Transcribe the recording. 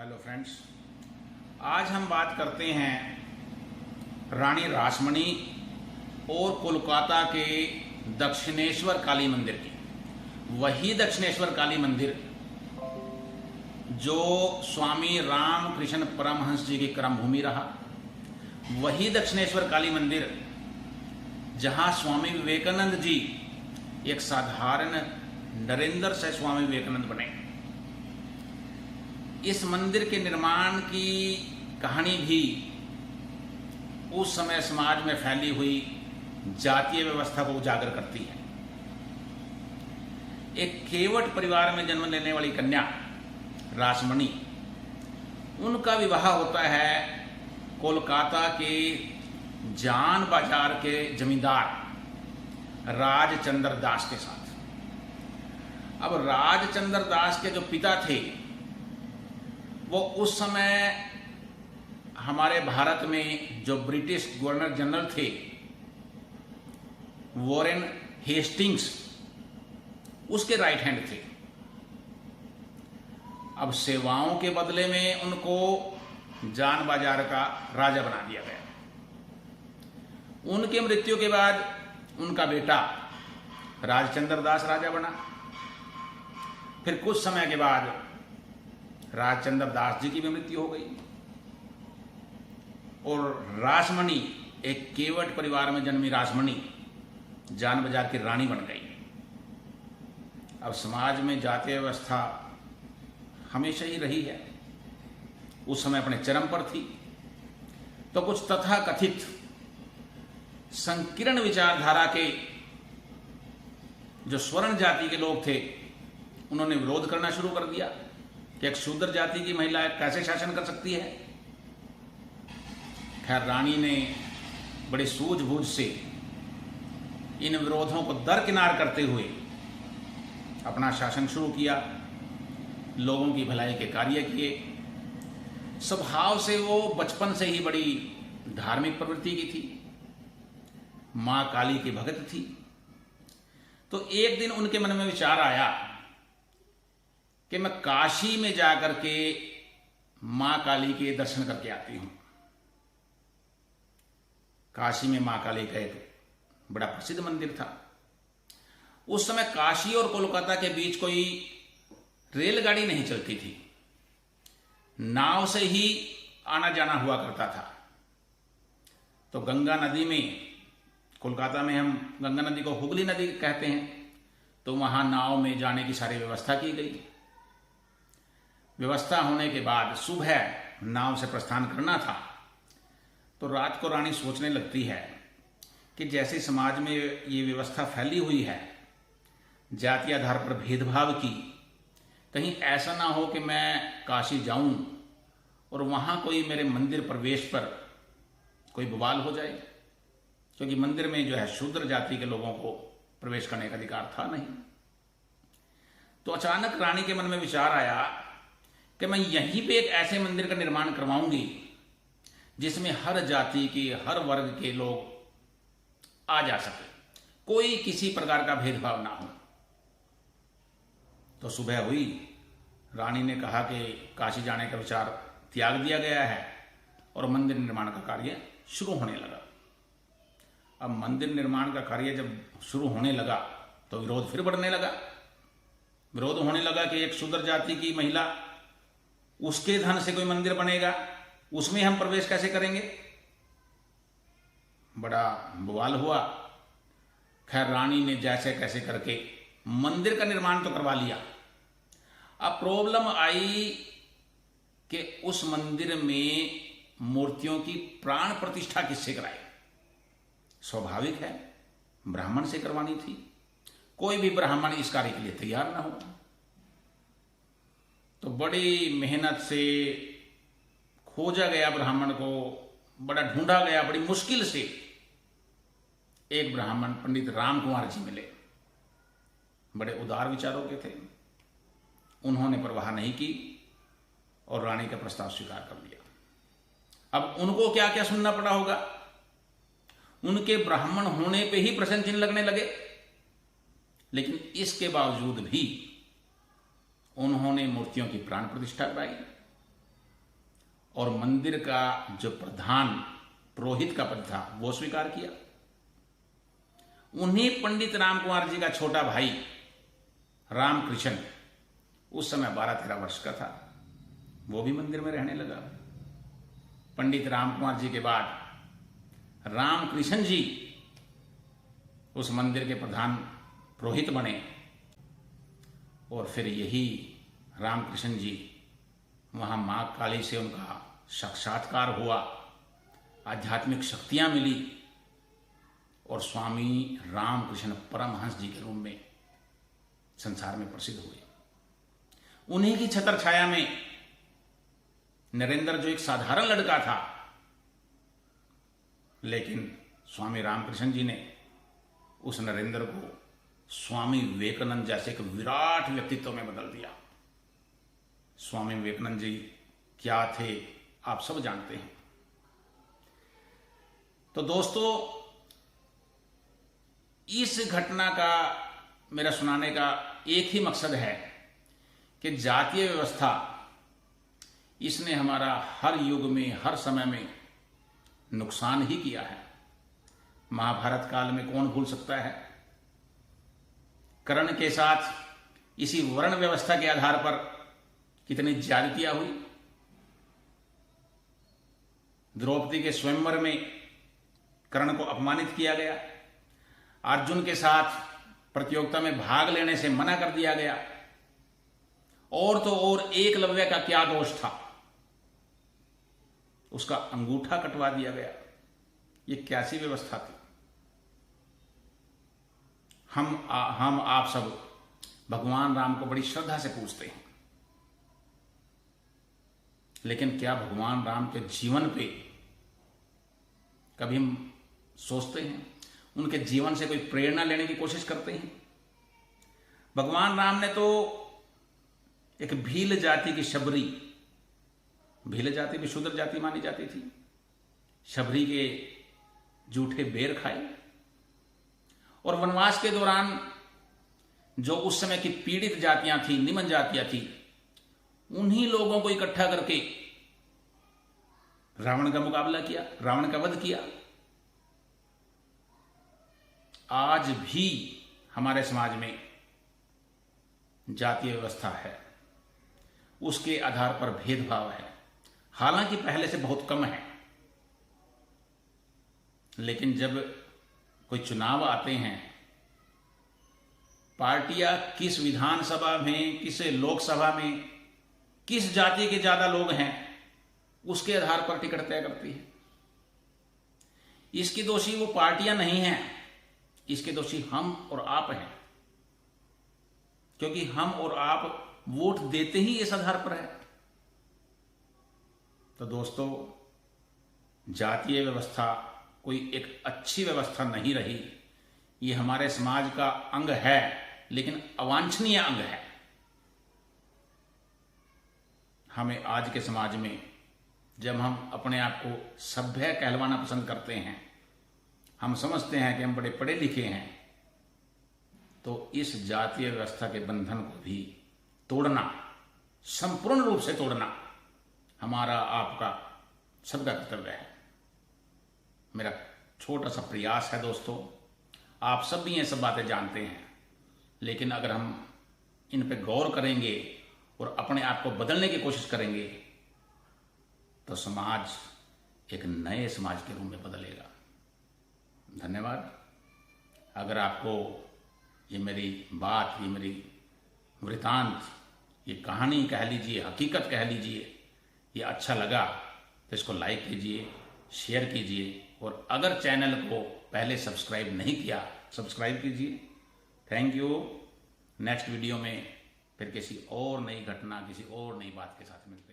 Hello friends, आज हम बात करते हैं रानी रासमणी और कोलकाता के दक्षिणेश्वर काली मंदिर की। वही दक्षिणेश्वर काली मंदिर जो स्वामी रामकृष्ण परमहंस जी की कर्मभूमि रहा, वही दक्षिणेश्वर काली मंदिर जहां स्वामी विवेकानंद जी एक साधारण नरेंद्र से स्वामी विवेकानंद बने। इस मंदिर के निर्माण की कहानी भी उस समय समाज में फैली हुई जातीय व्यवस्था को उजागर करती है। एक केवट परिवार में जन्म लेने वाली कन्या रासमणी, उनका विवाह होता है कोलकाता के जान बाजार के जमींदार राजचंद्र दास के साथ। अब राजचंद्र दास के जो पिता थे वो उस समय हमारे भारत में जो ब्रिटिश गवर्नर जनरल थे वॉरेन हेस्टिंग्स, उसके राइट हैंड थे। अब सेवाओं के बदले में उनको जान बाजार का राजा बना दिया गया। उनके मृत्यु के बाद उनका बेटा राजचंद्र दास राजा बना। फिर कुछ समय के बाद राजचंद्र दास जी की भी मृत्यु हो गई और रासमणी, एक केवट परिवार में जन्मी रासमणी, जान बाजार की रानी बन गई। अब समाज में जातीय व्यवस्था हमेशा ही रही है, उस समय अपने चरम पर थी। तो कुछ तथाकथित संकीर्ण विचारधारा के जो स्वर्ण जाति के लोग थे, उन्होंने विरोध करना शुरू कर दिया कि एक शूद्र जाति की महिला कैसे शासन कर सकती है। खैर, रानी ने बड़ी सूझबूझ से इन विरोधों को दरकिनार करते हुए अपना शासन शुरू किया, लोगों की भलाई के कार्य किए। स्वभाव से वो बचपन से ही बड़ी धार्मिक प्रवृत्ति की थी, मां काली की भक्त थी। तो एक दिन उनके मन में विचार आया कि मैं काशी में जाकर के मां काली के दर्शन करके आती हूं। काशी में मां काली का एक बड़ा प्रसिद्ध मंदिर था। उस समय काशी और कोलकाता के बीच कोई रेलगाड़ी नहीं चलती थी, नाव से ही आना जाना हुआ करता था। तो गंगा नदी में, कोलकाता में हम गंगा नदी को हुगली नदी कहते हैं, तो वहां नाव में जाने की सारी व्यवस्था की गई। व्यवस्था होने के बाद सुबह नाव से प्रस्थान करना था। तो रात को रानी सोचने लगती है कि जैसे समाज में ये व्यवस्था फैली हुई है जातीय आधार पर भेदभाव की, कहीं ऐसा ना हो कि मैं काशी जाऊं और वहां कोई मेरे मंदिर प्रवेश पर कोई बवाल हो जाए, क्योंकि मंदिर में जो है शूद्र जाति के लोगों को प्रवेश करने का अधिकार था नहीं। तो अचानक रानी के मन में विचार आया कि मैं यहीं पे एक ऐसे मंदिर का निर्माण करवाऊंगी जिसमें हर जाति के, हर वर्ग के लोग आ जा सके, कोई किसी प्रकार का भेदभाव ना हो। तो सुबह हुई, रानी ने कहा कि काशी जाने का विचार त्याग दिया गया है और मंदिर निर्माण का कार्य शुरू होने लगा। अब मंदिर निर्माण का कार्य जब शुरू होने लगा तो विरोध फिर बढ़ने लगा। विरोध होने लगा कि एक शूद्र जाति की महिला, उसके धन से कोई मंदिर बनेगा, उसमें हम प्रवेश कैसे करेंगे। बड़ा बवाल हुआ। खैर, रानी ने जैसे कैसे करके मंदिर का निर्माण तो करवा लिया। अब प्रॉब्लम आई कि उस मंदिर में मूर्तियों की प्राण प्रतिष्ठा किससे कराए। स्वाभाविक है, ब्राह्मण से करवानी थी। कोई भी ब्राह्मण इस कार्य के लिए तैयार ना हो। तो बड़ी मेहनत से खोजा गया ब्राह्मण को, बड़ा ढूंढा गया, बड़ी मुश्किल से एक ब्राह्मण पंडित राम कुमार जी मिले। बड़े उदार विचारों के थे। उन्होंने परवाह नहीं की और रानी का प्रस्ताव स्वीकार कर लिया। अब उनको क्या क्या सुनना पड़ा होगा। उनके ब्राह्मण होने पे ही प्रश्न चिन्ह लगने लगे, लेकिन इसके बावजूद भी उन्होंने मूर्तियों की प्राण प्रतिष्ठा कराई। और मंदिर का जो प्रधान पुरोहित का पद था वो स्वीकार किया। उन्हीं पंडित राम कुमार जी का छोटा भाई रामकृष्ण उस समय 12-13 वर्ष का था, वो भी मंदिर में रहने लगा। पंडित राम कुमार जी के बाद रामकृष्ण जी उस मंदिर के प्रधान पुरोहित बने और फिर यही रामकृष्ण जी वहाँ माँ काली से उनका साक्षात्कार हुआ, आध्यात्मिक शक्तियाँ मिली और स्वामी रामकृष्ण परमहंस जी के रूप में संसार में प्रसिद्ध हुए। उन्हीं की छत्र छाया में नरेंद्र, जो एक साधारण लड़का था, लेकिन स्वामी रामकृष्ण जी ने उस नरेंद्र को स्वामी विवेकानंद जैसे एक विराट व्यक्तित्व में बदल दिया। स्वामी विवेकानंद जी क्या थे आप सब जानते हैं। तो दोस्तों, इस घटना का मेरा सुनाने का एक ही मकसद है कि जातीय व्यवस्था इसने हमारा हर युग में, हर समय में नुकसान ही किया है। महाभारत काल में कौन भूल सकता है, कर्ण के साथ इसी वर्ण व्यवस्था के आधार पर कितनी ज्यादतियां हुई। द्रौपदी के स्वयंवर में कर्ण को अपमानित किया गया, अर्जुन के साथ प्रतियोगिता में भाग लेने से मना कर दिया गया, और तो और एकलव्य का क्या दोष था, उसका अंगूठा कटवा दिया गया। ये कैसी व्यवस्था थी। हम आप सब भगवान राम को बड़ी श्रद्धा से पूजते हैं, लेकिन क्या भगवान राम के जीवन पे कभी हम सोचते हैं, उनके जीवन से कोई प्रेरणा लेने की कोशिश करते हैं? भगवान राम ने तो एक भील जाति की शबरी, भील जाति भी शूद्र जाति मानी जाती थी, शबरी के जूठे बेर खाए, और वनवास के दौरान जो उस समय की पीड़ित जातियां थी, निम्न जातियां थी, उन्हीं लोगों को इकट्ठा करके रावण का मुकाबला किया, रावण का वध किया। आज भी हमारे समाज में जातीय व्यवस्था है, उसके आधार पर भेदभाव है। हालांकि पहले से बहुत कम है, लेकिन जब कोई चुनाव आते हैं, पार्टियां किस विधानसभा में, किस लोकसभा में किस जाति के ज्यादा लोग हैं, उसके आधार पर टिकट तय करती है। इसकी दोषी वो पार्टियां नहीं हैं, इसके दोषी हम और आप हैं, क्योंकि हम और आप वोट देते ही इस आधार पर है। तो दोस्तों, जातीय व्यवस्था कोई एक अच्छी व्यवस्था नहीं रही। ये हमारे समाज का अंग है, लेकिन अवांछनीय अंग है। हमें आज के समाज में जब हम अपने आप को सभ्य कहलवाना पसंद करते हैं, हम समझते हैं कि हम बड़े पढ़े लिखे हैं, तो इस जातीय व्यवस्था के बंधन को भी तोड़ना, संपूर्ण रूप से तोड़ना हमारा, आपका, सबका कर्तव्य है। मेरा छोटा सा प्रयास है दोस्तों। आप सब भी ये सब बातें जानते हैं, लेकिन अगर हम इन पे गौर करेंगे और अपने आप को बदलने की कोशिश करेंगे, तो समाज एक नए समाज के रूप में बदलेगा। धन्यवाद। अगर आपको ये मेरी बात, ये मेरी वृतांत, ये कहानी कह लीजिए, हकीकत कह लीजिए, ये अच्छा लगा तो इसको लाइक कीजिए, शेयर कीजिए, और अगर चैनल को पहले सब्सक्राइब नहीं किया, सब्सक्राइब कीजिए। Thank you. नेक्स्ट वीडियो में फिर किसी और नई घटना, किसी और नई बात के साथ मिलते हैं।